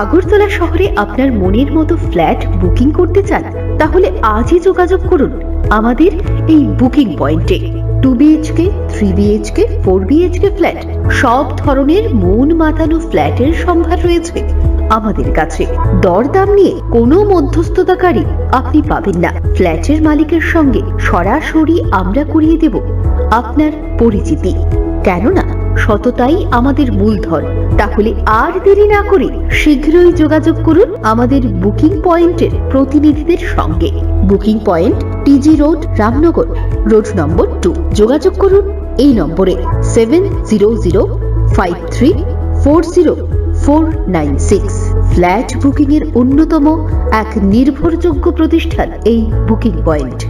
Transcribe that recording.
আগরতলা শহরে আপনার মনের মতো ফ্ল্যাট বুকিং করতে চান? তাহলে আজই যোগাযোগ করুন আমাদের এই বুকিং পয়েন্টে। 2 বিএইচকে, 3 বিএইচকে, 4 বিএইচকে ফ্ল্যাট, সব ধরনের মন মাতানো ফ্ল্যাটের সম্ভার রয়েছে আমাদের কাছে। দরদাম নিয়ে কোনো মধ্যস্থতাকারী আপনি পাবেন না। ফ্ল্যাটের মালিকের সঙ্গে সরাসরি আমরা করিয়ে দেব আপনার পরিচিতি, কেননা সততাই আমাদের মূলধন। তাহলে আর দেরি না করে শীঘ্রই যোগাযোগ করুন আমাদের বুকিং পয়েন্টের প্রতিনিধিদের সঙ্গে। Booking point TG road, Ramnagar, road number 2। যোগাযোগ করুন এই নম্বরে 7005340496। ফ্ল্যাট বুকিং এর অন্যতম এক নির্ভরযোগ্য প্রতিষ্ঠান এই বুকিং পয়েন্ট।